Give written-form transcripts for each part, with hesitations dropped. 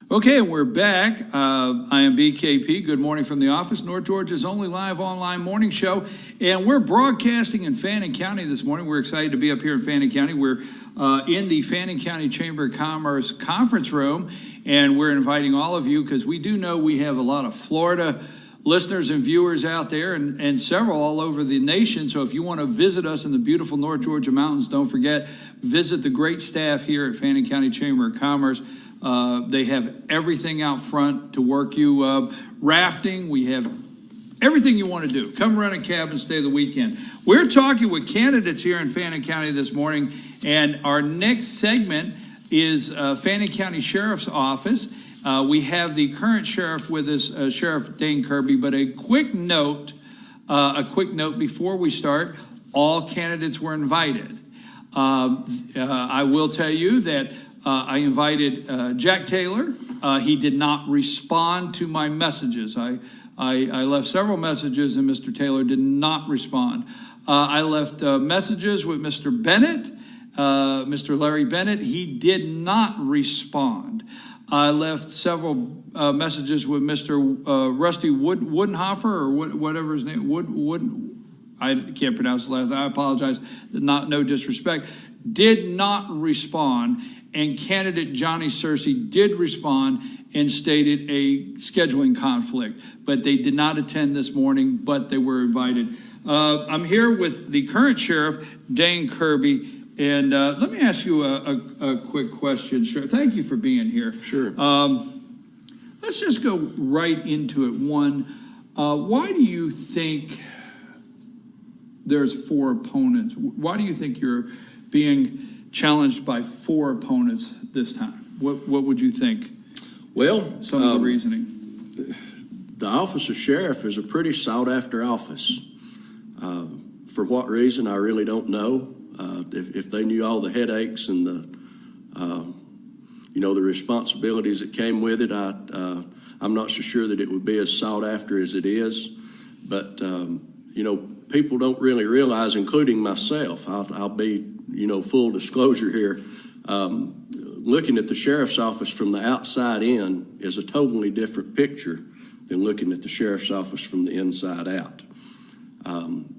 Okay, we're back. I am BKP. Good morning from the office. North Georgia's only live online morning show. And we're broadcasting in Fannin County this morning. We're excited to be up here in Fannin County. We're in the Fannin County Chamber of Commerce conference room. And we're inviting all of you because we do know we have a lot of Florida listeners and viewers out there and several all over the nation. So if you want to visit us in the beautiful North Georgia mountains, don't forget, visit the great staff here at Fannin County Chamber of Commerce. They have everything out front to work you. Rafting, we have everything you want to do. Come rent a cabin, stay the weekend. We're talking with candidates here in Fannin County this morning, and our next segment is Fannin County Sheriff's Office. We have the current sheriff with us, Sheriff Dane Kirby, but a quick note before we start, all candidates were invited. I will tell you that I invited Jack Taylor. He did not respond to my messages. I left several messages and Mr. Taylor did not respond. I left messages with Mr. Bennett, Mr. Larry Bennett. He did not respond. I left several messages with Mr. Rusty Woodenhofer, or whatever his name, I can't pronounce his last name. I apologize. No disrespect. Did not respond. And candidate Johnny Searcy did respond and stated a scheduling conflict, but they did not attend this morning, but they were invited. I'm here with the current sheriff, Dane Kirby, and let me ask you a quick question. Sure. Thank you for being here. Sure. Let's just go right into it. One, why do you think there's 4 opponents? Why do you think you're being challenged by 4 opponents this time? What would you think? Well, Some of the reasoning. The office of sheriff is a pretty sought after office. For what reason, I really don't know. If they knew all the headaches and the responsibilities that came with it, I'm not so sure that it would be as sought after as it is. But people don't really realize, including myself. I'll be full disclosure here. Looking at the sheriff's office from the outside in is a totally different picture than looking at the sheriff's office from the inside out.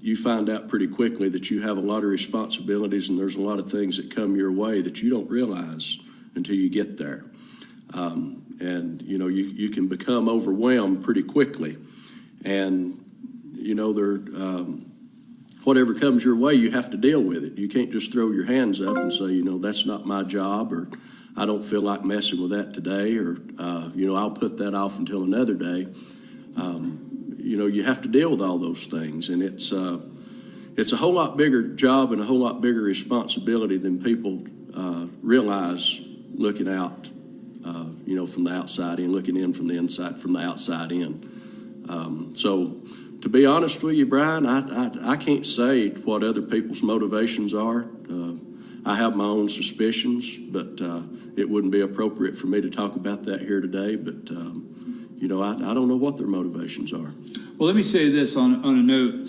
You find out pretty quickly that you have a lot of responsibilities and there's a lot of things that come your way that you don't realize until you get there. You can become overwhelmed pretty quickly. And, whatever comes your way, you have to deal with it. You can't just throw your hands up and say, that's not my job, or I don't feel like messing with that today, or, I'll put that off until another day. You have to deal with all those things, and it's a whole lot bigger job and a whole lot bigger responsibility than people realize looking out, from the outside in, looking in from the inside, from the outside in. So to be honest with you, Brian, I can't say what other people's motivations are. I have my own suspicions, but it wouldn't be appropriate for me to talk about that here today. But, I don't know what their motivations are. Well, let me say this on a note.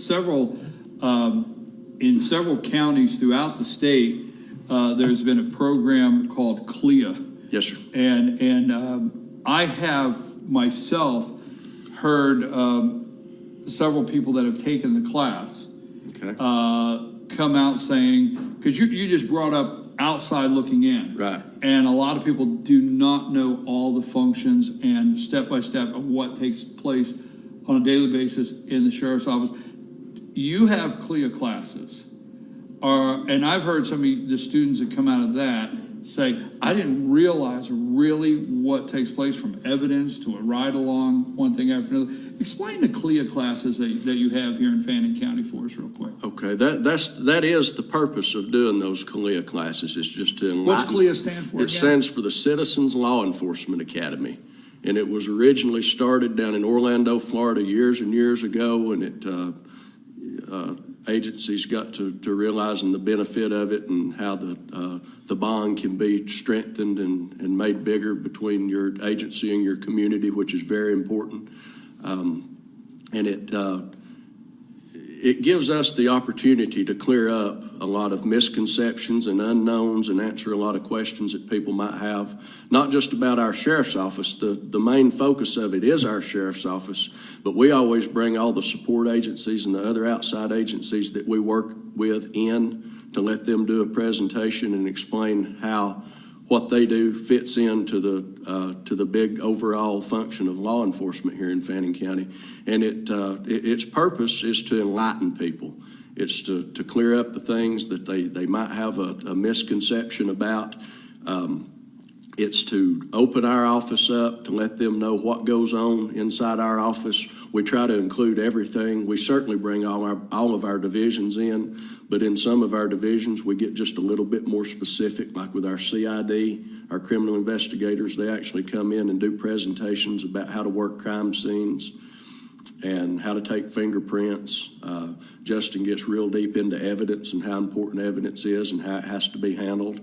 In several counties throughout the state, there's been a program called CLIA. Yes, sir. And I have myself heard several people that have taken the class come out saying, because you just brought up outside looking in. Right. And a lot of people do not know all the functions and step-by-step of what takes place on a daily basis in the sheriff's office. You have CLIA classes. And I've heard some of the students that come out of that say, I didn't realize really what takes place from evidence to a ride-along, one thing after another. Explain the CLIA classes that you have here in Fannin County for us real quick. Okay, that is the purpose of doing those CLIA classes, is just to enlighten. What's CLIA stand for again? It stands for the Citizens Law Enforcement Academy. And it was originally started down in Orlando, Florida years and years ago, and agencies got to realizing the benefit of it and how the bond can be strengthened and made bigger between your agency and your community, which is very important. And it gives us the opportunity to clear up a lot of misconceptions and unknowns and answer a lot of questions that people might have, not just about our sheriff's office. The main focus of it is our sheriff's office, but we always bring all the support agencies and the other outside agencies that we work with in to let them do a presentation and explain how what they do fits into the big overall function of law enforcement here in Fannin County. And its purpose is to enlighten people. It's to clear up the things that they might have a misconception about. It's to open our office up, to let them know what goes on inside our office. We try to include everything. We certainly bring all of our divisions in, but in some of our divisions, we get just a little bit more specific, like with our CID, our criminal investigators. They actually come in and do presentations about how to work crime scenes and how to take fingerprints. Justin gets real deep into evidence and how important evidence is and how it has to be handled.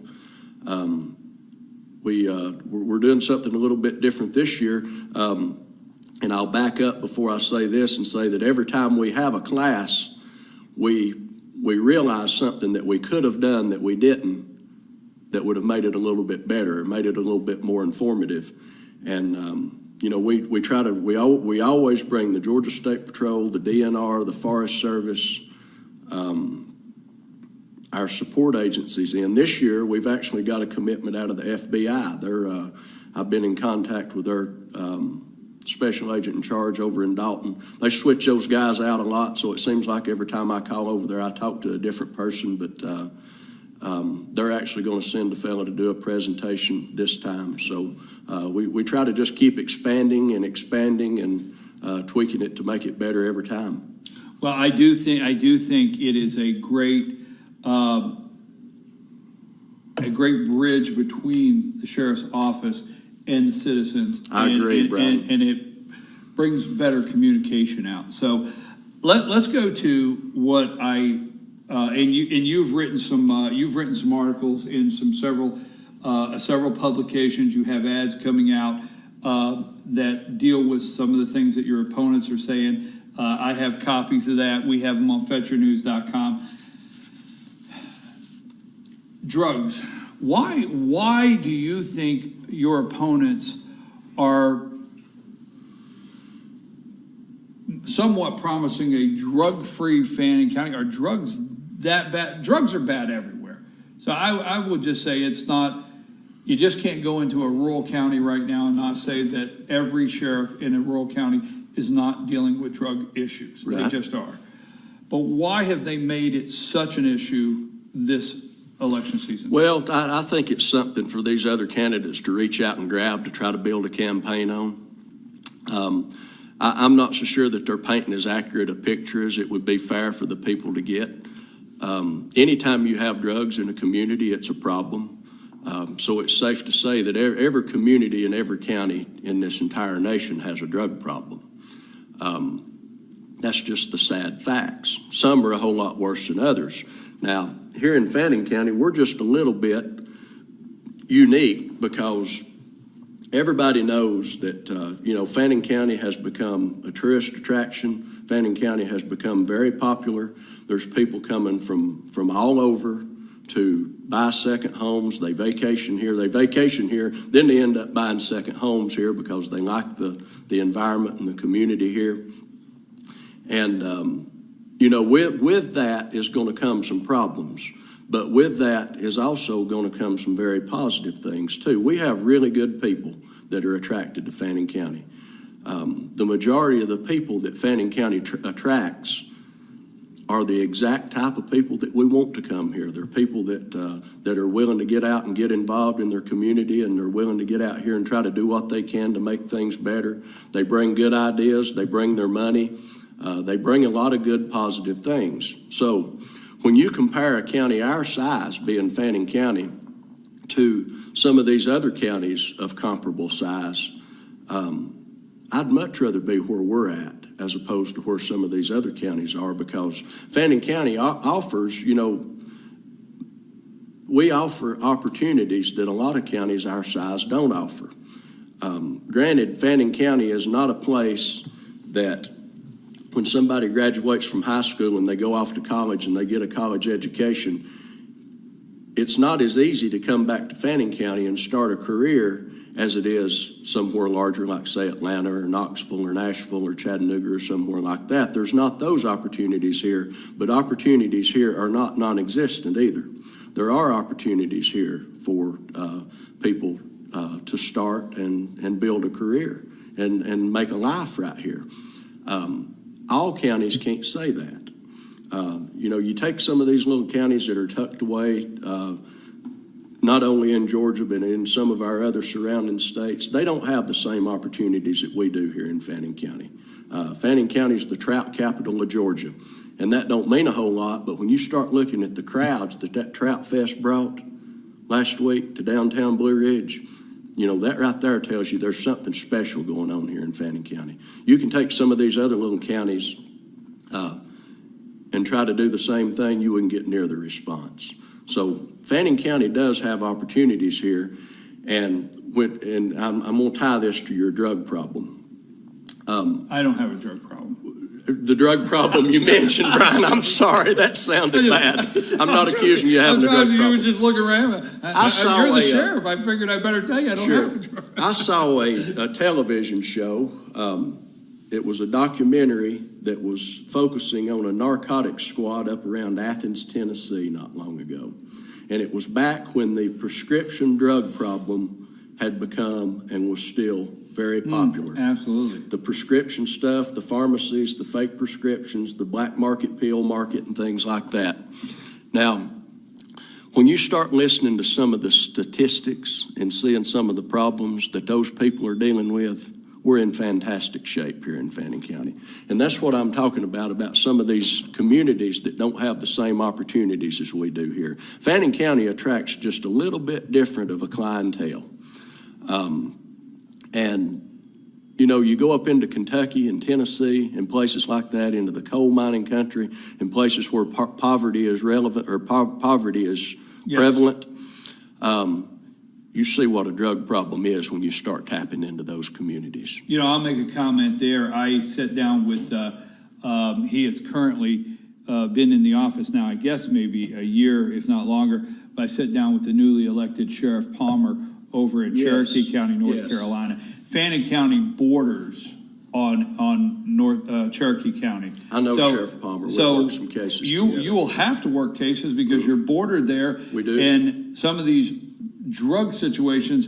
We're doing something a little bit different this year, and I'll back up before I say this and say that every time we have a class, we realize something that we could have done that we didn't, that would have made it a little bit better, made it a little bit more informative. And we always bring the Georgia State Patrol, the DNR, the Forest Service, our support agencies in. This year, we've actually got a commitment out of the FBI. I've been in contact with their special agent in charge over in Dalton. They switch those guys out a lot, so it seems like every time I call over there, I talk to a different person, but they're actually going to send a fellow to do a presentation this time. So we try to just keep expanding and tweaking it to make it better every time. Well, I do think it is a great bridge between the sheriff's office and the citizens. I agree, Brian. And it brings better communication out. So let's go to what you've written some articles in several publications. You have ads coming out that deal with some of the things that your opponents are saying. I have copies of that. We have them on FetcherNews.com. Drugs. Why do you think your opponents are somewhat promising a drug-free Fannin County? Are drugs that bad? Drugs are bad everywhere. So I would just say it's not, you just can't go into a rural county right now and not say that every sheriff in a rural county is not dealing with drug issues. Right. They just are. But why have they made it such an issue this election season? Well, I think it's something for these other candidates to reach out and grab to try to build a campaign on. I'm not so sure that they're painting as accurate a picture as it would be fair for the people to get. Anytime you have drugs in a community, it's a problem. So it's safe to say that every community in every county in this entire nation has a drug problem. That's just the sad facts. Some are a whole lot worse than others. Now, here in Fannin County, we're just a little bit unique because everybody knows that, Fannin County has become a tourist attraction. Fannin County has become very popular. There's people coming from all over to buy second homes. They vacation here, then they end up buying second homes here because they like the environment and the community here. And, with that is going to come some problems. But with that is also going to come some very positive things, too. We have really good people that are attracted to Fannin County. The majority of the people that Fannin County attracts are the exact type of people that we want to come here. They're people that are willing to get out and get involved in their community, and they're willing to get out here and try to do what they can to make things better. They bring good ideas. They bring their money. They bring a lot of good, positive things. So when you compare a county our size, being Fannin County, to some of these other counties of comparable size, I'd much rather be where we're at as opposed to where some of these other counties are, because Fannin County offers, we offer opportunities that a lot of counties our size don't offer. Granted, Fannin County is not a place that when somebody graduates from high school and they go off to college and they get a college education, it's not as easy to come back to Fannin County and start a career as it is somewhere larger, like say Atlanta or Knoxville or Nashville or Chattanooga or somewhere like that. There's not those opportunities here, but opportunities here are not non-existent either. There are opportunities here for people to start and build a career and make a life right here. All counties can't say that. You take some of these little counties that are tucked away, not only in Georgia, but in some of our other surrounding states, they don't have the same opportunities that we do here in Fannin County. Fannin County is the trout capital of Georgia, and that don't mean a whole lot, but when you start looking at the crowds that Trout Fest brought last week to downtown Blue Ridge, that right there tells you there's something special going on here in Fannin County. You can take some of these other little counties and try to do the same thing, you wouldn't get near the response. So Fannin County does have opportunities here, and I'm going to tie this to your drug problem. I don't have a drug problem. The drug problem you mentioned, Brian, I'm sorry, that sounded bad. I'm not accusing you of having a drug problem. You was just looking around. You're the sheriff. I figured I better tell you I don't have a drug problem. I saw a television show. It was a documentary that was focusing on a narcotics squad up around Athens, Tennessee, not long ago. And it was back when the prescription drug problem had become and was still very popular. Absolutely. The prescription stuff, the pharmacies, the fake prescriptions, the black market pill market, and things like that. Now, when you start listening to some of the statistics and seeing some of the problems that those people are dealing with, we're in fantastic shape here in Fannin County. And that's what I'm talking about some of these communities that don't have the same opportunities as we do here. Fannin County attracts just a little bit different of a clientele. You go up into Kentucky and Tennessee and places like that, into the coal mining country, and places where poverty is relevant or poverty is prevalent. You see what a drug problem is when you start tapping into those communities. I'll make a comment there. I sat down with, he has currently been in the office now, I guess maybe a year, if not longer, but I sat down with the newly elected Sheriff Palmer over in Cherokee County, North Carolina. Fannin County borders on North Cherokee County. I know Sheriff Palmer. We've worked some cases together. You will have to work cases because you're bordered there. We do. And some of these drug situations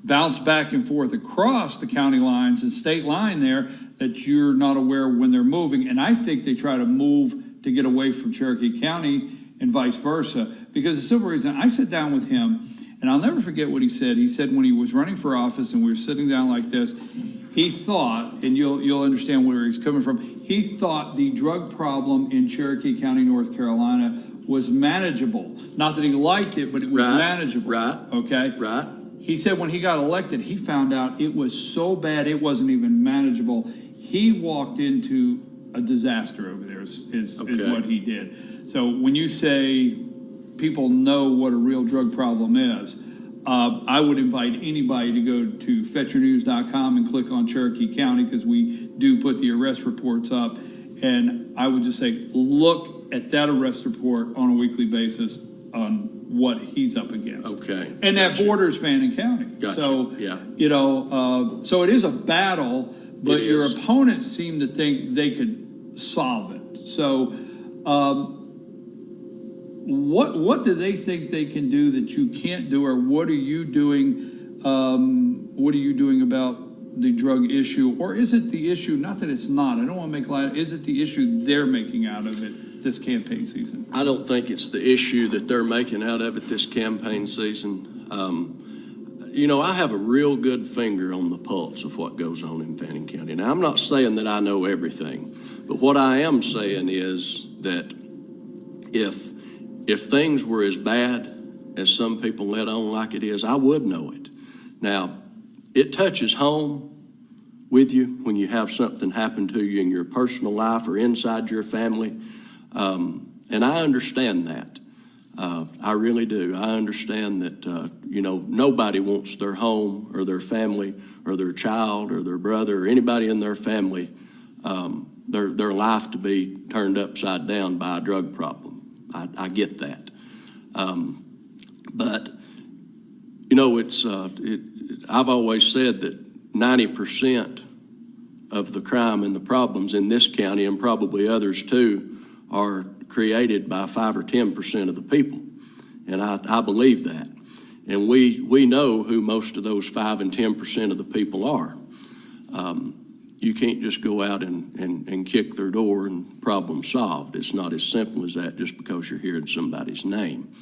bounce back and forth across the county lines and state line there that you're not aware when they're moving. And I think they try to move to get away from Cherokee County and vice versa. Because the simple reason, I sat down with him, and I'll never forget what he said. He said when he was running for office and we were sitting down like this, he thought, and you'll understand where he's coming from, he thought the drug problem in Cherokee County, North Carolina was manageable. Not that he liked it, but it was manageable. Right. Okay? Right. He said when he got elected, he found out it was so bad it wasn't even manageable. He walked into a disaster over there is what he did. So when you say people know what a real drug problem is, I would invite anybody to go to fetchernews.com and click on Cherokee County, because we do put the arrest reports up. And I would just say, look at that arrest report on a weekly basis on what he's up against. Okay. And that borders Fannin County. Gotcha. So, yeah. So it is a battle, but your opponents seem to think they could solve it. So, what do they think they can do that you can't do, or what are you doing? What are you doing about the drug issue, or is it the issue? Not that it's not. I don't want to make light. Is it the issue they're making out of it this campaign season? I don't think it's the issue that they're making out of it this campaign season. I have a real good finger on the pulse of what goes on in Fannin County. Now, I'm not saying that I know everything, but what I am saying is that if things were as bad as some people let on like it is, I would know it. Now, it touches home with you when you have something happen to you in your personal life or inside your family. And I understand that. I really do. I understand that, nobody wants their home or their family or their child or their brother or anybody in their family their life to be turned upside down by a drug problem. I get that. But, you know, I've always said that 90% of the crime and the problems in this county, and probably others too, are created by 5 or 10% of the people. And I believe that. And we know who most of those 5 and 10% of the people are. You can't just go out and kick their door and problem solved. It's not as simple as that just because you're hearing somebody's name.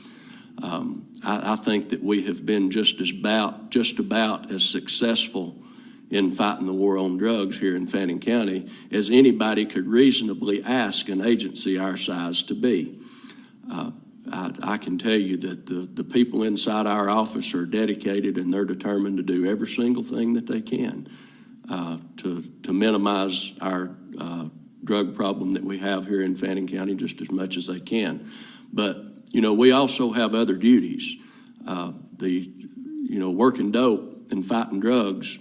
I think that we have been just about as successful in fighting the war on drugs here in Fannin County as anybody could reasonably ask an agency our size to be. I can tell you that the people inside our office are dedicated, and they're determined to do every single thing that they can to minimize our drug problem that we have here in Fannin County just as much as they can. But, you know, we also have other duties. Working dope and fighting drugs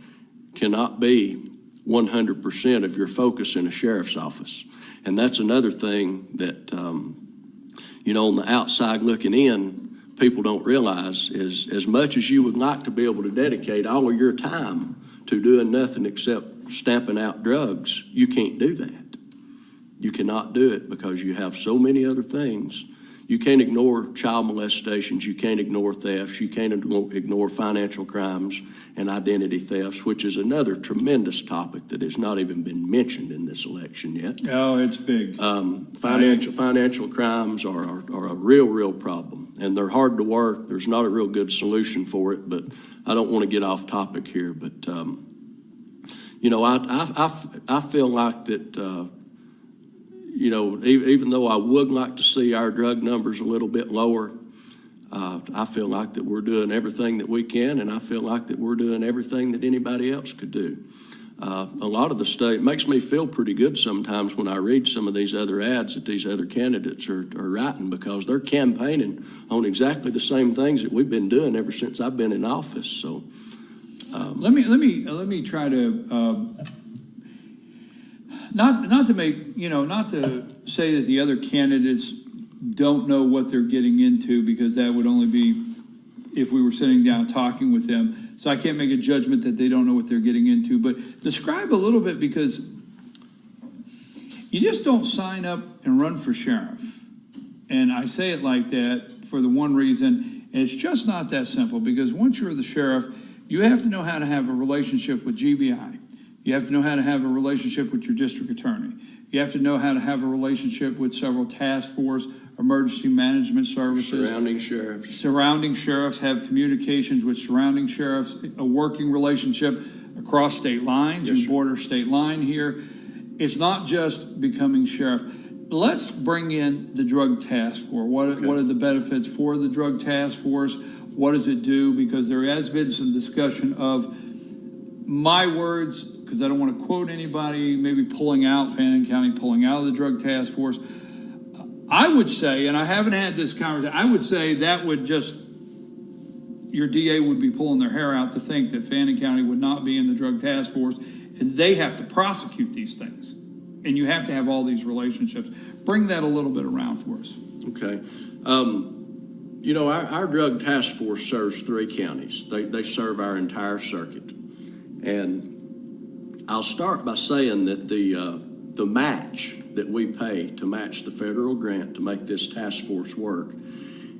cannot be 100% of your focus in a sheriff's office. And that's another thing that, on the outside looking in, people don't realize is as much as you would like to be able to dedicate all of your time to doing nothing except stamping out drugs, you can't do that. You cannot do it because you have so many other things. You can't ignore child molestations. You can't ignore thefts. You can't ignore financial crimes and identity thefts, which is another tremendous topic that has not even been mentioned in this election yet. Oh, it's big. Financial crimes are a real problem, and they're hard to work. There's not a real good solution for it, but I don't want to get off topic here. But, I feel like that, even though I would like to see our drug numbers a little bit lower, I feel like that we're doing everything that we can, and I feel like that we're doing everything that anybody else could do. A lot of the state makes me feel pretty good sometimes when I read some of these other ads that these other candidates are writing, because they're campaigning on exactly the same things that we've been doing ever since I've been in office. So let me try to. Not to say that the other candidates don't know what they're getting into, because that would only be if we were sitting down talking with them. So I can't make a judgment that they don't know what they're getting into, but describe a little bit, because you just don't sign up and run for sheriff. And I say it like that for the one reason, and it's just not that simple, because once you're the sheriff, you have to know how to have a relationship with GBI. You have to know how to have a relationship with your district attorney. You have to know how to have a relationship with several task force, emergency management services. Surrounding sheriffs, have communications with surrounding sheriffs, a working relationship across state lines. You border state line here. It's not just becoming sheriff. Let's bring in the drug task force. What are the benefits for the drug task force? What does it do? Because there has been some discussion of, my words, because I don't want to quote anybody, maybe Fannin County pulling out of the drug task force. I would say, and I haven't had this conversation, I would say that would just, your DA would be pulling their hair out to think that Fannin County would not be in the drug task force, and they have to prosecute these things. And you have to have all these relationships. Bring that a little bit around for us. Okay. Our drug task force serves 3 counties. They serve our entire circuit. And I'll start by saying that the match that we pay to match the federal grant to make this task force work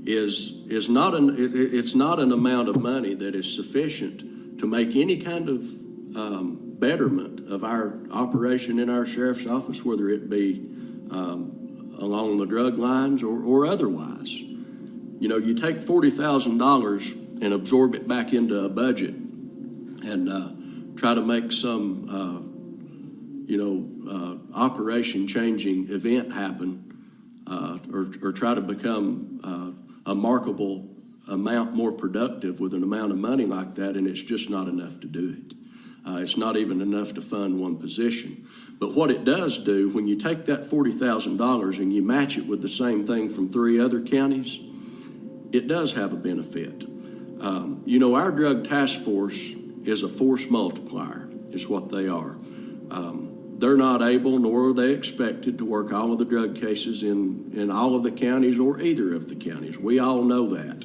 is not an amount of money that is sufficient to make any kind of betterment of our operation in our sheriff's office, whether it be along the drug lines or otherwise. You take $40,000 and absorb it back into a budget and try to make some, operation-changing event happen, or try to become a markable amount more productive with an amount of money like that, and it's just not enough to do it. It's not even enough to fund one position. But what it does do, when you take that $40,000 and you match it with the same thing from 3 other counties, it does have a benefit. Our drug task force is a force multiplier, is what they are. they're not able, nor are they expected to work all of the drug cases in all of the counties or either of the counties. We all know that.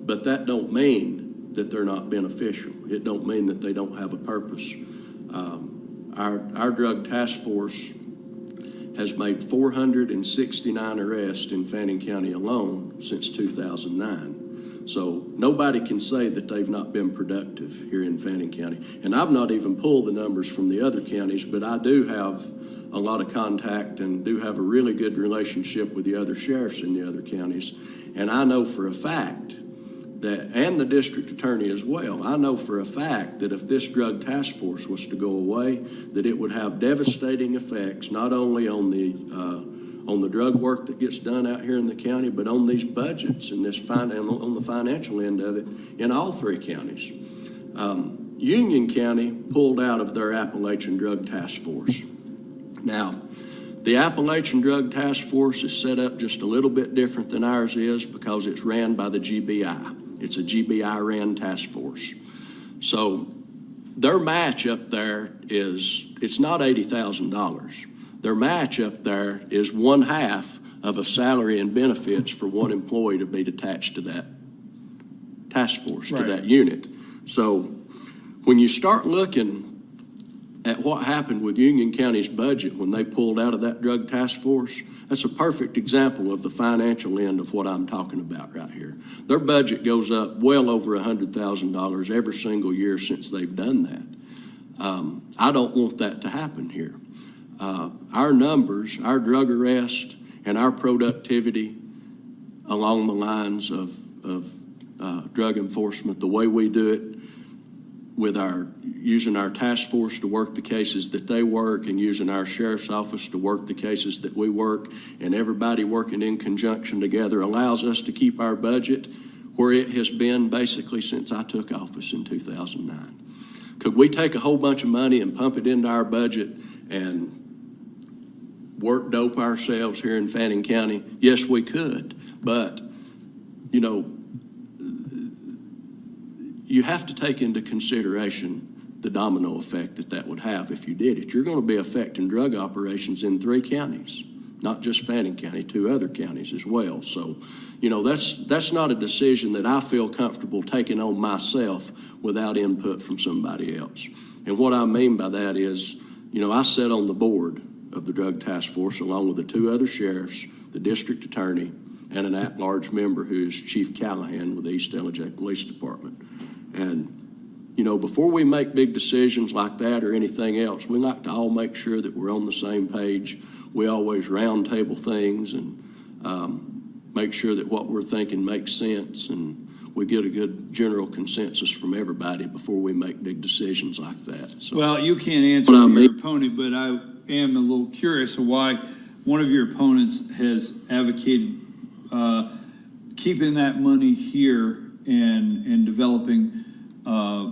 But that don't mean that they're not beneficial. It don't mean that they don't have a purpose. Our drug task force has made 469 arrests in Fannin County alone since 2009. So nobody can say that they've not been productive here in Fannin County. And I've not even pulled the numbers from the other counties, but I do have a lot of contact and do have a really good relationship with the other sheriffs in the other counties. And I know for a fact that, and the district attorney as well, I know for a fact that if this drug task force was to go away, that it would have devastating effects not only on the drug work that gets done out here in the county, but on these budgets and on the financial end of it in all three counties. Union County pulled out of their Appalachian Drug Task Force. Now, the Appalachian Drug Task Force is set up just a little bit different than ours is because it's ran by the GBI. It's a GBI-ran task force. So their match up there it's not $80,000. Their match up there is 1/2 of a salary and benefits for one employee to be attached to that task force, right, to that unit. So when you start looking at what happened with Union County's budget when they pulled out of that drug task force, that's a perfect example of the financial end of what I'm talking about right here. Their budget goes up well over $100,000 every single year since they've done that. I don't want that to happen here. Our numbers, our drug arrest, and our productivity along the lines of drug enforcement, the way we do it, with using our task force to work the cases that they work and using our sheriff's office to work the cases that we work, and everybody working in conjunction together allows us to keep our budget where it has been basically since I took office in 2009. Could we take a whole bunch of money and pump it into our budget and work dope ourselves here in Fannin County? Yes, we could. But, you have to take into consideration the domino effect that would have if you did it. You're going to be affecting drug operations in 3 counties, not just Fannin County, 2 other counties as well. So, that's not a decision that I feel comfortable taking on myself without input from somebody else. And what I mean by that is, I sat on the board of the drug task force along with the 2 other sheriffs, the district attorney, and an at-large member who is Chief Callahan with the East LJ Police Department. And, before we make big decisions like that or anything else, we like to all make sure that we're on the same page. We always roundtable things and make sure that what we're thinking makes sense, and we get a good general consensus from everybody before we make big decisions like that. So, well, you can't answer your opponent, but I am a little curious of why one of your opponents has advocated keeping that money here and developing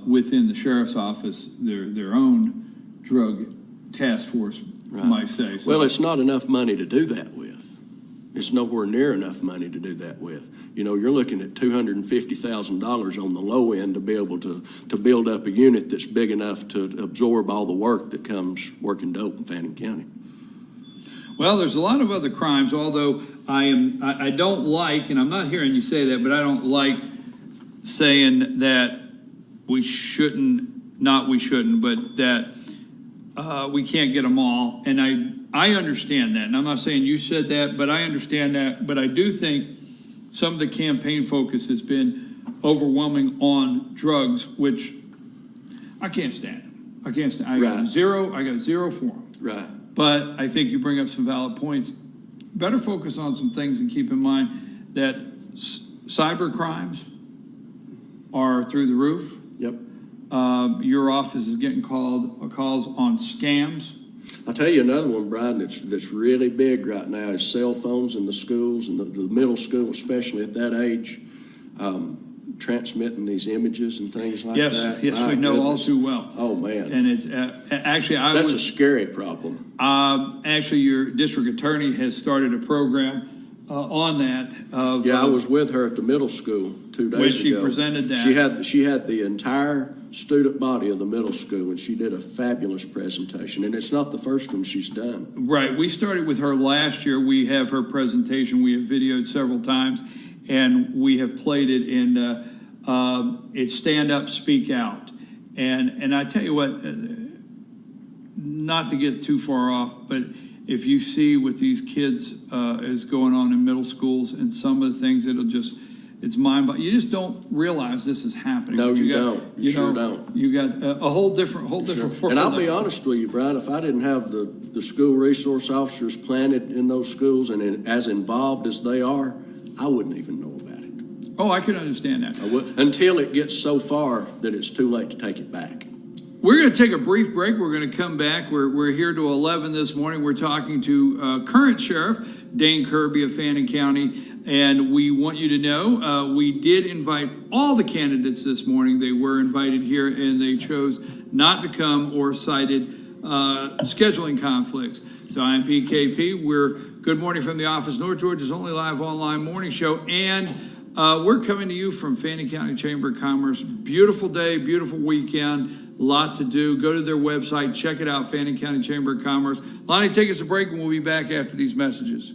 within the sheriff's office their own drug task force, right, might say. So, well, it's not enough money to do that with. It's nowhere near enough money to do that with. You're looking at $250,000 on the low end to be able to build up a unit that's big enough to absorb all the work that comes working dope in Fannin County. Well, there's a lot of other crimes, although I don't like, and I'm not hearing you say that, but I don't like saying that we shouldn't, but that we can't get them all. And I understand that, and I'm not saying you said that, but I understand that. But I do think some of the campaign focus has been overwhelming on drugs, which I can't stand. I got zero for them. Right. But I think you bring up some valid points. Better focus on some things and keep in mind that cyber crimes are through the roof. Yep. Your office is getting calls on scams. I'll tell you another one, Brian, that's really big right now is cell phones in the schools and the middle school, especially at that age, transmitting these images and things like that. Yes, we know all too well. Oh, man. And it's actually... That's a scary problem. Actually, your district attorney has started a program on that. Of, Yeah, I was with her at the middle school 2 days ago. when she presented that. She had the entire student body of the middle school, and she did a fabulous presentation. And it's not the first one she's done. Right, we started with her last year. We have her presentation. We have videoed several times, and we have played it in. It's Stand Up, Speak Out, and I tell you what, not to get too far off, but if you see what these kids is going on in middle schools and some of the things, it's mind-boggling. You just don't realize this is happening. No, But you don't. You sure don't. You got a whole different world. And I'll be honest with you, Brian, if I didn't have the school resource officers planted in those schools and as involved as they are, I wouldn't even know about it. Oh, I can understand that. Until it gets so far that it's too late to take it back. We're going to take a brief break. We're going to come back. We're here to 11 this morning. We're talking to current Sheriff Dane Kirby of Fannin County, and we want you to know we did invite all the candidates this morning. They were invited here, and they chose not to come or cited scheduling conflicts. So I'm PKP. We're Good Morning from the Office, North Georgia's only live online morning show, and we're coming to you from Fannin County Chamber of Commerce. Beautiful day, beautiful weekend. Lot to do. Go to their website, check it out, Fannin County Chamber of Commerce. Lonnie, take us a break, and we'll be back after these messages.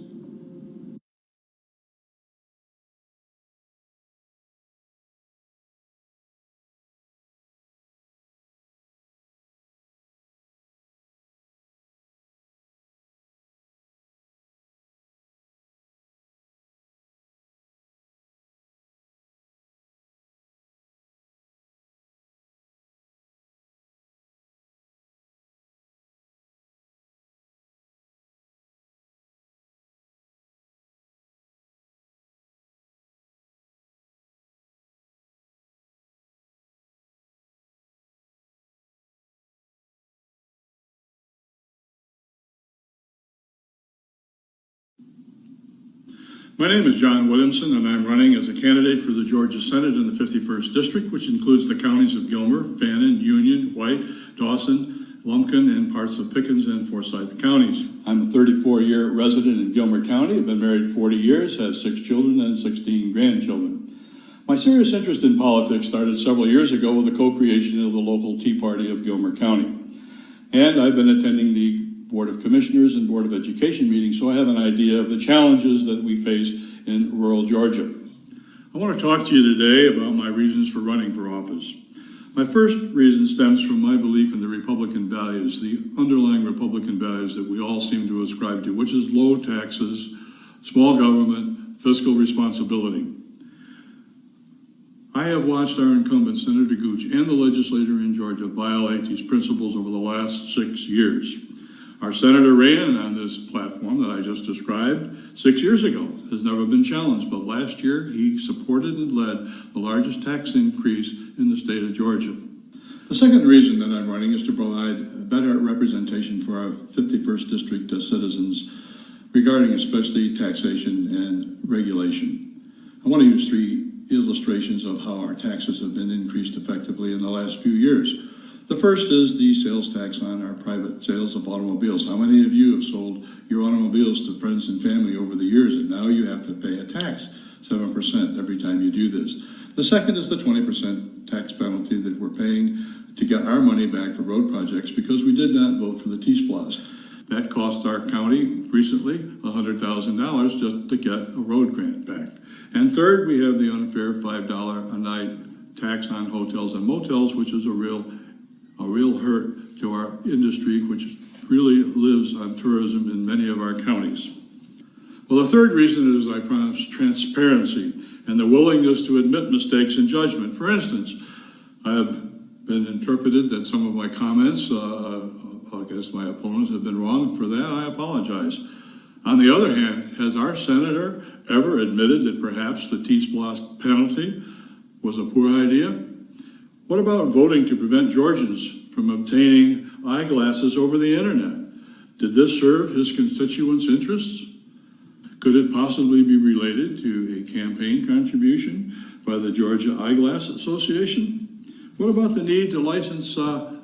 My name is John Williamson, and I'm running as a candidate for the Georgia Senate in the 51st District, which includes the counties of Gilmer, Fannin, Union, White, Dawson, Lumpkin, and parts of Pickens and Forsyth counties. I'm a 34-year resident in Gilmer County. I've been married 40 years, have 6 children and 16 grandchildren. My serious interest in politics started several years ago with the co-creation of the local Tea Party of Gilmer County. And I've been attending the Board of Commissioners and Board of Education meetings, so I have an idea of the challenges that we face in rural Georgia. I want to talk to you today about my reasons for running for office. My first reason stems from my belief in the Republican values, the underlying Republican values that we all seem to ascribe to, which is low taxes, small government, fiscal responsibility. I have watched our incumbent, Senator Gooch, and the legislature in Georgia violate these principles over the last 6 years. Our senator ran on this platform that I just described 6 years ago. It has never been challenged, but last year he supported and led the largest tax increase in the state of Georgia. The second reason that I'm running is to provide better representation for our 51st District citizens regarding especially taxation and regulation. I want to use 3 illustrations of how our taxes have been increased effectively in the last few years. The first is the sales tax on our private sales of automobiles. How many of you have sold your automobiles to friends and family over the years, and now you have to pay a tax, 7% every time you do this? The second is the 20% tax penalty that we're paying to get our money back for road projects because we did not vote for the T-Splosh. That cost our county recently $100,000 just to get a road grant back. And third, we have the unfair $5 a night tax on hotels and motels, which is a real hurt to our industry, which really lives on tourism in many of our counties. Well, the third reason is, I promise, transparency and the willingness to admit mistakes in judgment. For instance, I have been interpreted that some of my comments against my opponents have been wrong. For that, I apologize. On the other hand, has our senator ever admitted that perhaps the T-Splosh penalty was a poor idea? What about voting to prevent Georgians from obtaining eyeglasses over the internet? Did this serve his constituents' interests? Could it possibly be related to a campaign contribution by the Georgia Eyeglass Association? What about the need to license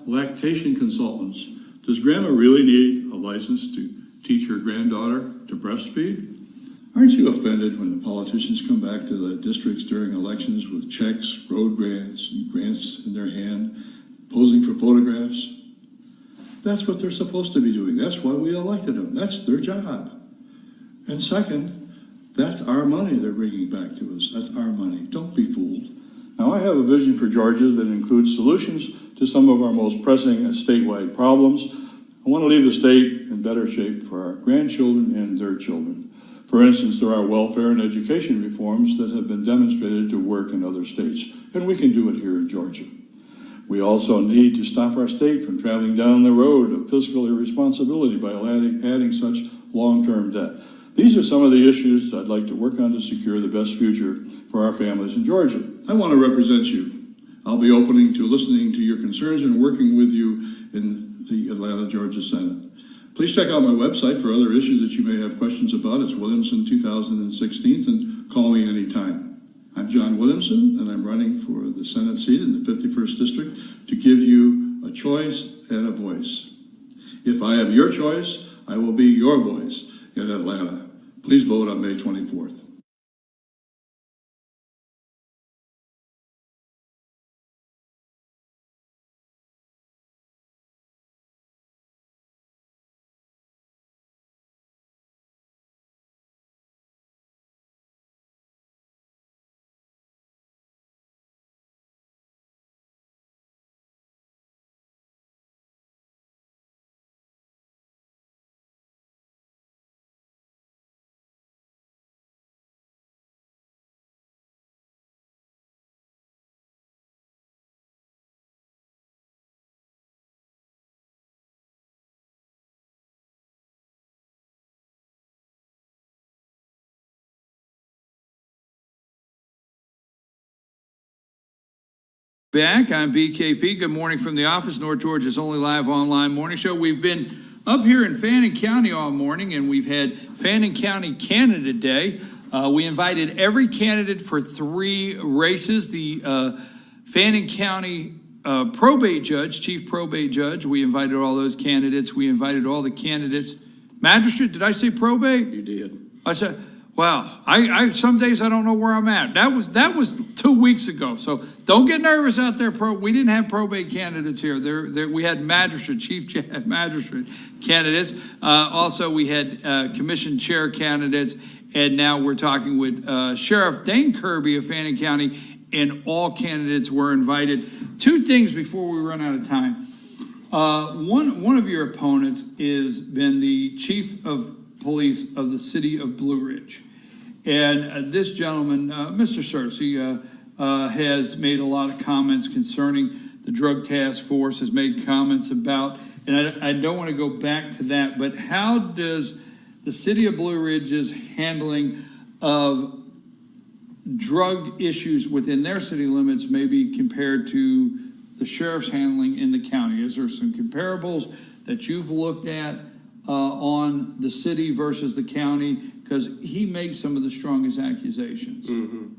lactation consultants? Does grandma really need a license to teach her granddaughter to breastfeed? Aren't you offended when the politicians come back to the districts during elections with checks, road grants, and grants in their hand, posing for photographs? That's what they're supposed to be doing. That's why we elected them. That's their job. And second, that's our money they're bringing back to us. That's our money. Don't be fooled. Now, I have a vision for Georgia that includes solutions to some of our most pressing statewide problems. I want to leave the state in better shape for our grandchildren and their children. For instance, there are welfare and education reforms that have been demonstrated to work in other states, and we can do it here in Georgia. We also need to stop our state from traveling down the road of fiscal irresponsibility by adding such long-term debt. These are some of the issues I'd like to work on to secure the best future for our families in Georgia. I want to represent you. I'll be open to listening to your concerns and working with you in the Atlanta, Georgia Senate. Please check out my website for other issues that you may have questions about. It's Williamson 2016, and call me anytime. I'm John Williamson, and I'm running for the Senate seat in the 51st District to give you a choice and a voice. If I have your choice, I will be your voice in Atlanta. Please vote on May 24th. Back, I'm BKP. Good morning from the office, North Georgia's only live online morning show. We've been up here in Fannin County all morning, and we've had Fannin County Candidate Day. We invited every candidate for 3 races. The Fannin County probate judge, chief probate judge, we invited all those candidates. We invited all the candidates. Magistrate, did I say probate? You did. I said, wow, I some days I don't know where I'm at. That was 2 weeks ago. So don't get nervous out there. We didn't have probate candidates here. We had magistrate, magistrate candidates. Also, we had commission chair candidates. And now we're talking with Sheriff Dane Kirby of Fannin County, and all candidates were invited. 2 things before we run out of time. One of your opponents has been the chief of police of the city of Blue Ridge. And this gentleman, Mr. Searcy, has made a lot of comments concerning the drug task force, has made comments about, and I don't want to go back to that, but how does the city of Blue Ridge's handling of drug issues within their city limits maybe compared to the sheriff's handling in the county? Is there some comparables that you've looked at on the city versus the county? Because he makes some of the strongest accusations. Mm-hmm.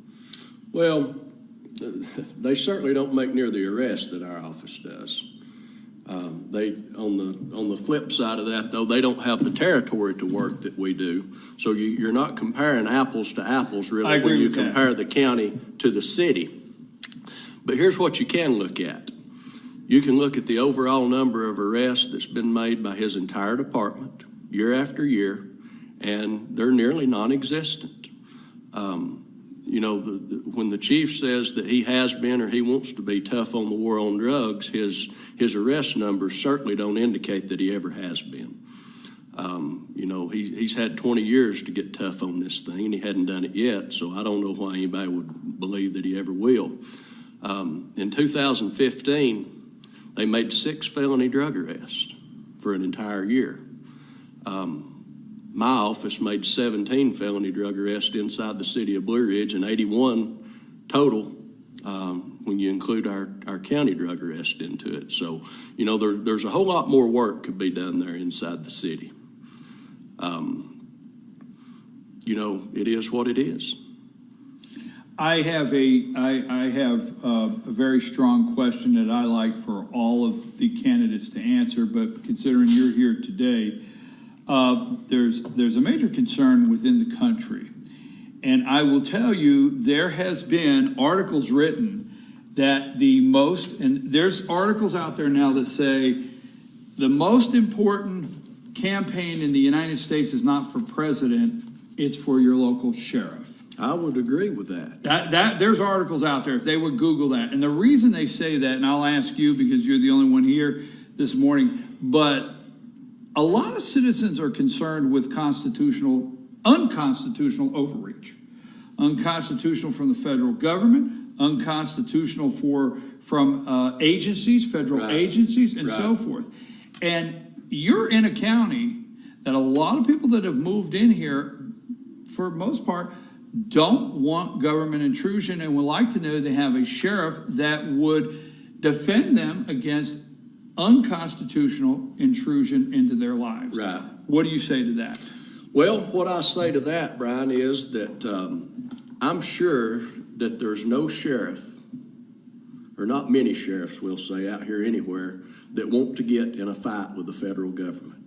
Well, they certainly don't make near the arrest that our office does. They on the flip side of that, though, they don't have the territory to work that we do. So you're not comparing apples to apples, really, when you compare the county to the city. But here's what you can look at. You can look at the overall number of arrests that's been made by his entire department year after year, and they're nearly non-existent. When the chief says that he has been or he wants to be tough on the war on drugs, his arrest numbers certainly don't indicate that he ever has been. He's had 20 years to get tough on this thing, and he hadn't done it yet, so I don't know why anybody would believe that he ever will. In 2015, they made 6 felony drug arrests for an entire year. My office made 17 felony drug arrests inside the city of Blue Ridge and 81 total when you include our county drug arrest into it. So, there's a whole lot more work could be done there inside the city. It is what it is. I have a very strong question that I like for all of the candidates to answer, but considering you're here today, there's a major concern within the country. And I will tell you, there has been articles written that and there's articles out there now that say the most important campaign in the United States is not for president, it's for your local sheriff. I would agree with that. There's articles out there, if they would Google that. And the reason they say that, and I'll ask you because you're the only one here this morning, but a lot of citizens are concerned with unconstitutional overreach. Unconstitutional from the federal government, unconstitutional from agencies, federal agencies, and so forth. And you're in a county that a lot of people that have moved in here, for most part, don't want government intrusion and would like to know they have a sheriff that would defend them against unconstitutional intrusion into their lives. Right. What do you say to that? Well, what I say to that, Brian, is that I'm sure that there's no sheriff, or not many sheriffs, we'll say, out here anywhere, that want to get in a fight with the federal government.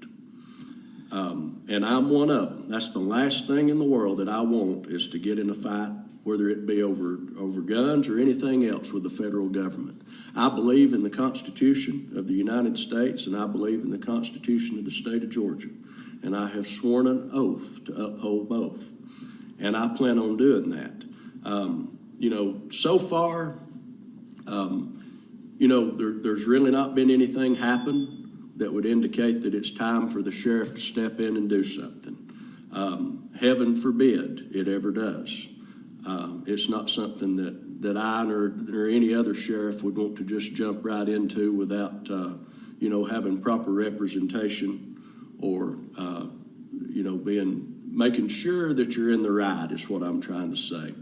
And I'm one of them. That's the last thing in the world that I want, is to get in a fight, whether it be over guns or anything else, with the federal government. I believe in the Constitution of the United States, and I believe in the Constitution of the state of Georgia. And I have sworn an oath to uphold both. And I plan on doing that. So far, there's really not been anything happen that would indicate that it's time for the sheriff to step in and do something. Heaven forbid it ever does. It's not something that I or any other sheriff would want to just jump right into without, having proper representation or, making sure that you're in the right is what I'm trying to say.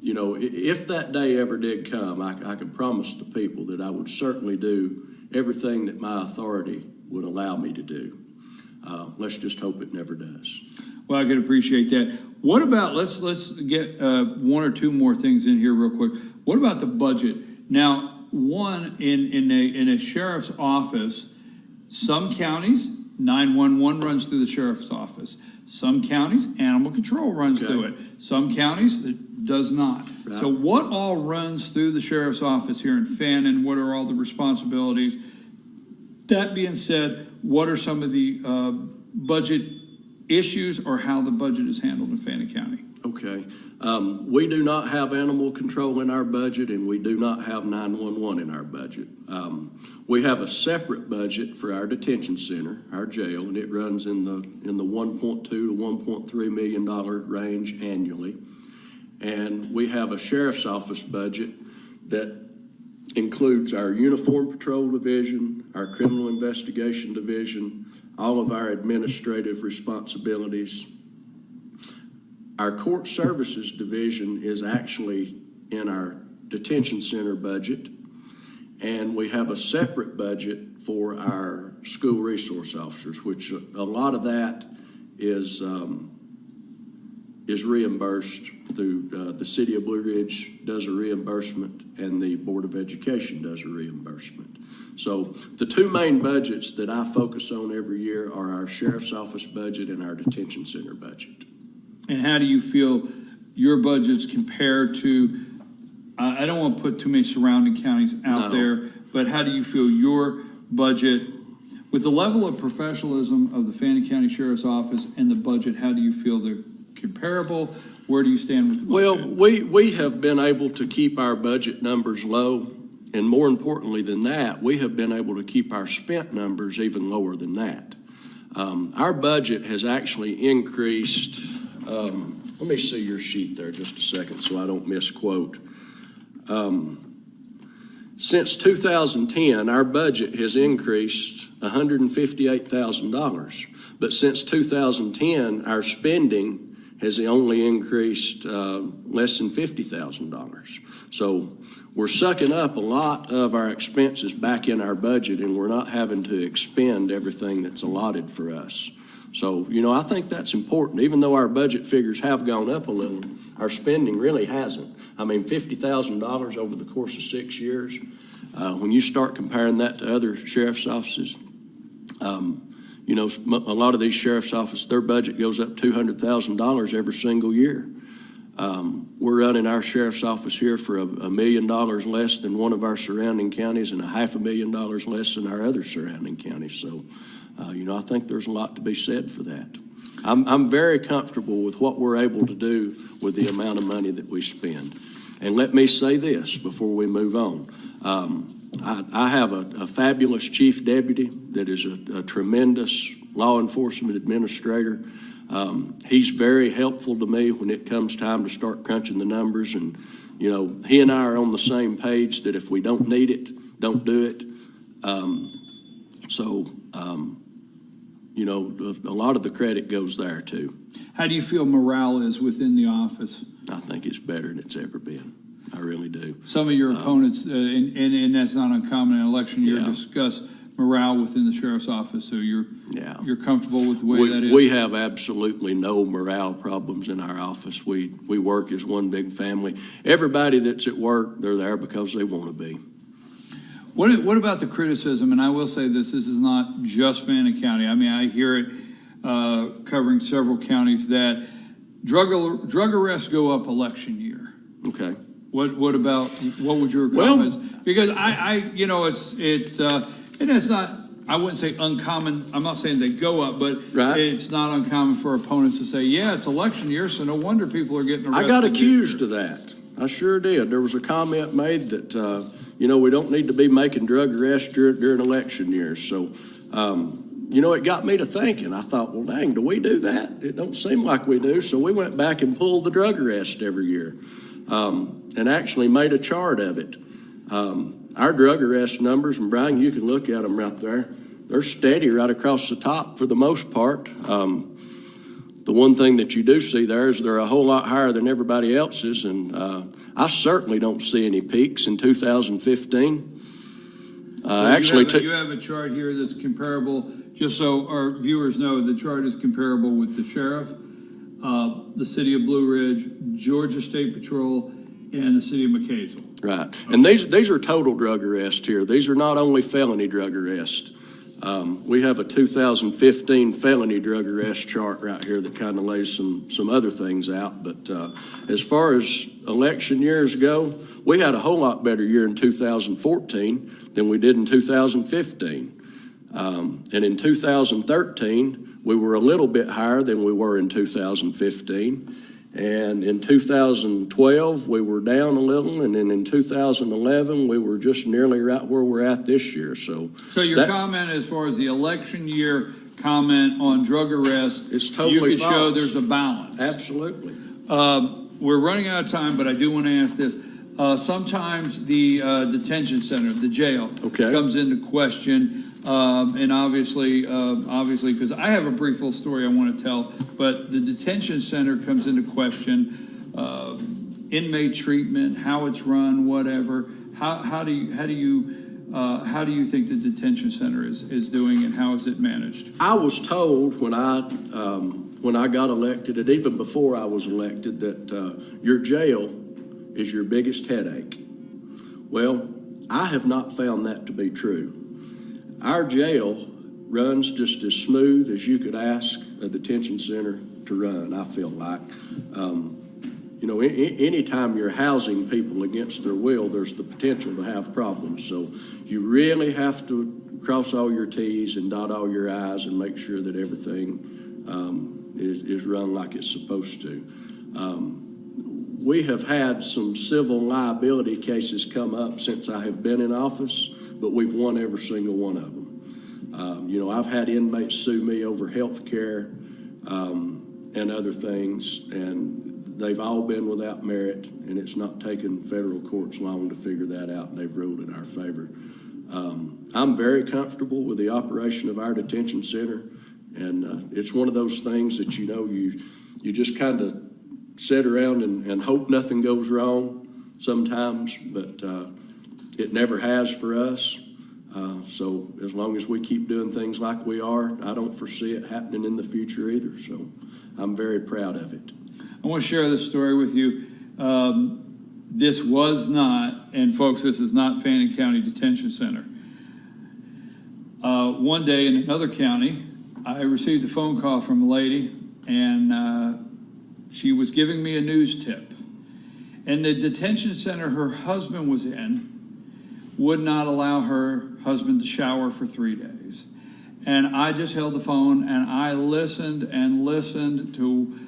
If that day ever did come, I could promise the people that I would certainly do everything that my authority would allow me to do. Let's just hope it never does. Well, I can appreciate that. What about, let's get one or two more things in here real quick. What about the budget? Now, one, in a sheriff's office, some counties, 911 runs through the sheriff's office. Some counties, animal control runs through it. Some counties, it does not. Right. So what all runs through the sheriff's office here in Fannin? What are all the responsibilities? That being said, what are some of the budget issues or how the budget is handled in Fannin County? Okay. We do not have animal control in our budget, and we do not have 911 in our budget. We have a separate budget for our detention center, our jail, and it runs in the 1.2 to 1.3 million dollar range annually. And we have a sheriff's office budget that includes our uniform patrol division, our criminal investigation division, all of our administrative responsibilities. Our court services division is actually in our detention center budget, and we have a separate budget for our school resource officers, which a lot of that is reimbursed through the City of Blue Ridge does a reimbursement, and the Board of Education does a reimbursement. So the two main budgets that I focus on every year are our sheriff's office budget and our detention center budget. And how do you feel your budgets compare to, I don't want to put too many surrounding counties out there, but how do you feel your budget, with the level of professionalism of the Fannin County Sheriff's Office and the budget, how do you feel they're comparable? Where do you stand with the budget? Well, we have been able to keep our budget numbers low, and more importantly than that, we have been able to keep our spent numbers even lower than that. Our budget has actually increased. Let me see your sheet there just a second so I don't misquote. Since 2010, our budget has increased $158,000. But since 2010, our spending has only increased less than $50,000. So we're sucking up a lot of our expenses back in our budget, and we're not having to expend everything that's allotted for us. So, I think that's important. Even though our budget figures have gone up a little, our spending really hasn't. I mean, $50,000 over the course of 6 years, when you start comparing that to other sheriff's offices, You know, a lot of these sheriff's office, their budget goes up $200,000 every single year. We're running our sheriff's office here for $1 million less than one of our surrounding counties and $500,000 less than our other surrounding counties. So, you know, I think there's a lot to be said for that. I'm very comfortable with what we're able to do with the amount of money that we spend. And let me say this before we move on. I have a fabulous chief deputy that is a tremendous law enforcement administrator. He's very helpful to me when it comes time to start crunching the numbers. And, you know, he and I are on the same page that if we don't need it, don't do it. You know, a lot of the credit goes there too. How do you feel morale is within the office? I think it's better than it's ever been. I really do. Some of your opponents, and that's not uncommon in an election year, Yeah. discuss morale within the sheriff's office. So you're comfortable with the way that is? We have absolutely no morale problems in our office. We work as one big family. Everybody that's at work, they're there because they want to be. What about the criticism? And I will say this is not just Fannin County. I mean, I hear it covering several counties that drug arrests go up election year. Okay. What would your comments? Because I you know, it's not, I wouldn't say uncommon. I'm not saying they go up, but Right. It's not uncommon for opponents to say, yeah, it's election year, so no wonder people are getting arrested. I got accused of that. I sure did. There was a comment made that, you know, we don't need to be making drug arrests during election years. So, you know, it got me to thinking. I thought, well, dang, do we do that? It don't seem like we do. So we went back and pulled the drug arrest every year, and actually made a chart of it. Our drug arrest numbers, and Brian, you can look at them right there. They're steady right across the top for the most part. The one thing that you do see there is they're a whole lot higher than everybody else's, and I certainly don't see any peaks in 2015. You have a chart here that's comparable, just so our viewers know, the chart is comparable with the sheriff, the city of Blue Ridge, Georgia State Patrol, and the city of McCaysville. Right, and these are total drug arrests here. These are not only felony drug arrests. We have a 2015 felony drug arrest chart right here that kind of lays some other things out. But as far as election years go, we had a whole lot better year in 2014 than we did in 2015. And in 2013, we were a little bit higher than we were in 2015. And in 2012, we were down a little, and then in 2011, we were just nearly right where we're at this year. So your comment as far as the election year comment on drug arrest, it's totally you could false. show there's a balance. Absolutely. We're running out of time, but I do want to ask this. Sometimes the detention center, the jail, comes into question, and obviously, because I have a brief little story I want to tell, but the detention center comes into question, inmate treatment, how it's run, whatever. How do you think the detention center is doing, and how is it managed? I was told when I got elected, and even before I was elected, that your jail is your biggest headache. Well, I have not found that to be true. Our jail runs just as smooth as you could ask a detention center to run, I feel like. You know, anytime you're housing people against their will, there's the potential to have problems. So you really have to cross all your T's and dot all your I's and make sure that everything is run like it's supposed to. We have had some civil liability cases come up since I have been in office, but we've won every single one of them. You know, I've had inmates sue me over health care and other things, and they've all been without merit, and it's not taken federal courts long to figure that out, and they've ruled in our favor. I'm very comfortable with the operation of our detention center, and it's one of those things that, you know, you just kind of sit around and hope nothing goes wrong sometimes, but it never has for us. So as long as we keep doing things like we are, I don't foresee it happening in the future either. So I'm very proud of it. I want to share this story with you. This was not, and folks, this is not Fannin County Detention Center. One day in another county, I received a phone call from a lady, and she was giving me a news tip. And the detention center her husband was in would not allow her husband to shower for 3 days. And I just held the phone, and I listened and listened to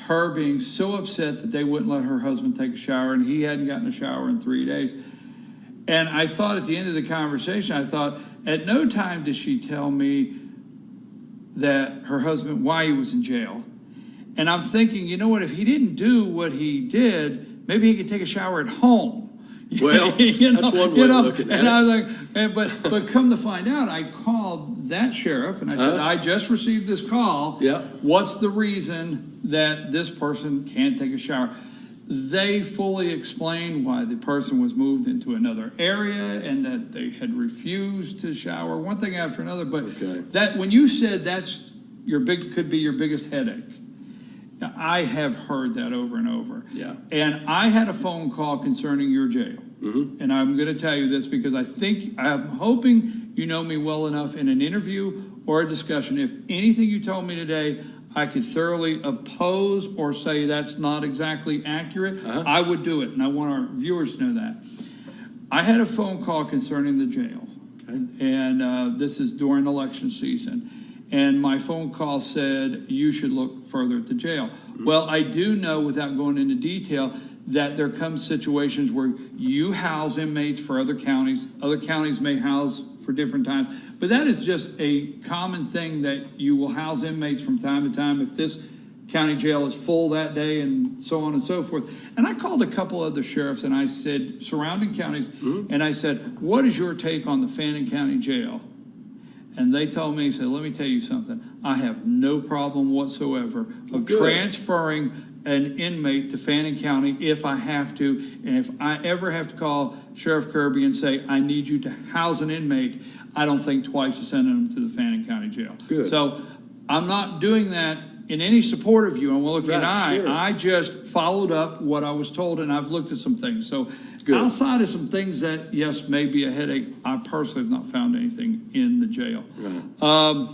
her being so upset that they wouldn't let her husband take a shower, and he hadn't gotten a shower in 3 days. And I thought at the end of the conversation, I thought, at no time did she tell me that her husband, why he was in jail. And I'm thinking, you know what, if he didn't do what he did, maybe he could take a shower at home. Well, that's one way of looking at and it. I was like, but come to find out, I called that sheriff and I said, I just received this call. Yeah. What's the reason that this person can't take a shower? They fully explained why the person was moved into another area and that they had refused to shower, one thing after another. But Okay. that when you said that's could be your biggest headache, I have heard that over and over. Yeah. And I had a phone call concerning your jail. Mm-hmm. And I'm going to tell you this because I'm hoping you know me well enough in an interview or a discussion. If anything you told me today, I could thoroughly oppose or say that's not exactly accurate, I would do it. And I want our viewers to know that. I had a phone call concerning the jail. Okay. And this is during election season. And my phone call said, you should look further at the jail. Well, I do know, without going into detail, that there come situations where you house inmates for other counties. Other counties may house for different times. But that is just a common thing, that you will house inmates from time to time if this county jail is full that day and so on and so forth. And I called a couple other sheriffs and I said, surrounding counties, and I said, what is your take on the Fannin County Jail? And they told me, said, let me tell you something. I have no problem whatsoever of transferring an inmate to Fannin County if I have to. And if I ever have to call Sheriff Kirby and say, I need you to house an inmate, I don't think twice of sending them to the Fannin County Jail. Good. So I'm not doing that in any support of you. And we'll look at Right, sure. I just followed up what I was told, and I've looked at some things. So Good. outside of some things that, yes, may be a headache, I personally have not found anything in the jail. Right.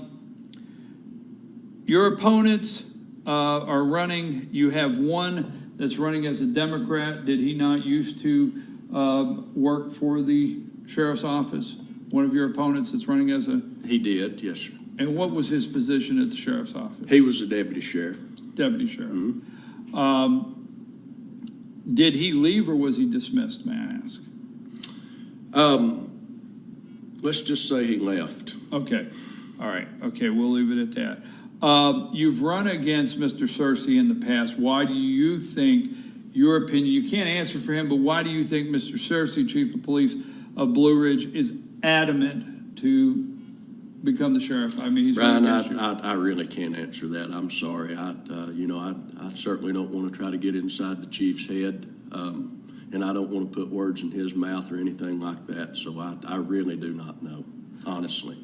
Your opponents are running. You have one that's running as a Democrat. Did he not used to work for the sheriff's office? One of your opponents that's running as a... He did, yes, sir. And what was his position at the sheriff's office? He was the deputy sheriff. Deputy sheriff. Mm-hmm. Did he leave or was he dismissed, may I ask? Let's just say he left. Okay, all right, okay, we'll leave it at that. You've run against Mr. Searcy in the past. Why do you think, your opinion, you can't answer for him, but why do you think Mr. Searcy, Chief of Police of Blue Ridge, is adamant to become the sheriff? I mean, he's Brian, running against you. I really can't answer that. I'm sorry. I certainly don't want to try to get inside the chief's head, and I don't want to put words in his mouth or anything like that. So I really do not know, honestly.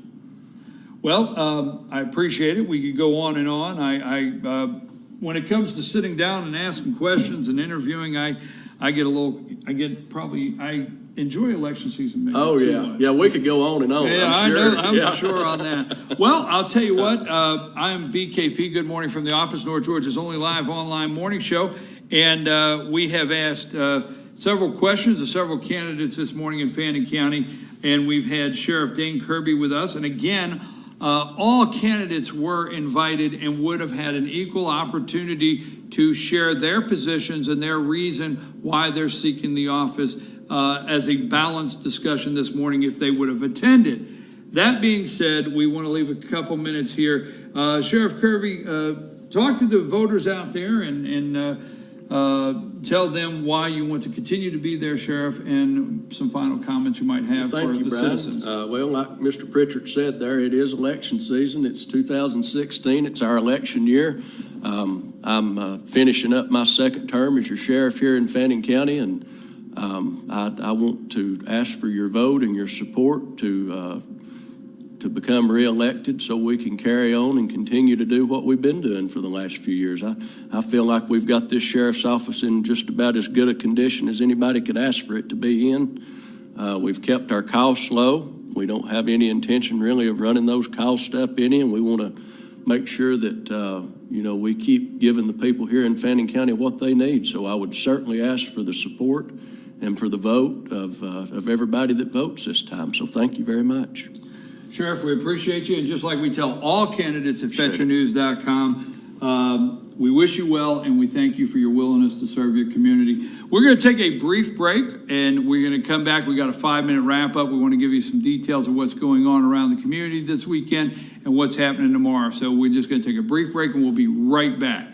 Well, I appreciate it. We could go on and on. When it comes to sitting down and asking questions and interviewing, I enjoy election season. Maybe Oh, too yeah. much. Yeah, we could go on and on. Yeah, I'm sure. I know. I'm Yeah. sure on that. Well, I'll tell you what. I'm BKP. Good morning from the office. North Georgia's only live online morning show, and we have asked several questions of several candidates this morning in Fannin County, and we've had Sheriff Dane Kirby with us. And again, all candidates were invited and would have had an equal opportunity to share their positions and their reason why they're seeking the office as a balanced discussion this morning if they would have attended. That being said, we want to leave a couple minutes here. Sheriff Kirby, talk to the voters out there and tell them why you want to continue to be their sheriff and some final comments you might have Thank for you, the Brian. citizens. Well, like Mr. Pritchard said there, it is election season. It's 2016. It's our election year. I'm finishing up my second term as your sheriff here in Fannin County, and I want to ask for your vote and your support to become reelected so we can carry on and continue to do what we've been doing for the last few years. I feel like we've got this sheriff's office in just about as good a condition as anybody could ask for it to be in. We've kept our costs low. We don't have any intention really of running those costs up any, and we want to make sure that, we keep giving the people here in Fannin County what they need. So I would certainly ask for the support and for the vote of everybody that votes this time. So thank you very much. Sheriff, we appreciate you, and just like we tell all candidates at Sure. FetcherNews.com, we wish you well, and we thank you for your willingness to serve your community. We're going to take a brief break, and we're going to come back. We got a 5-minute wrap-up. We want to give you some details of what's going on around the community this weekend and what's happening tomorrow. So we're just going to take a brief break, and we'll be right back.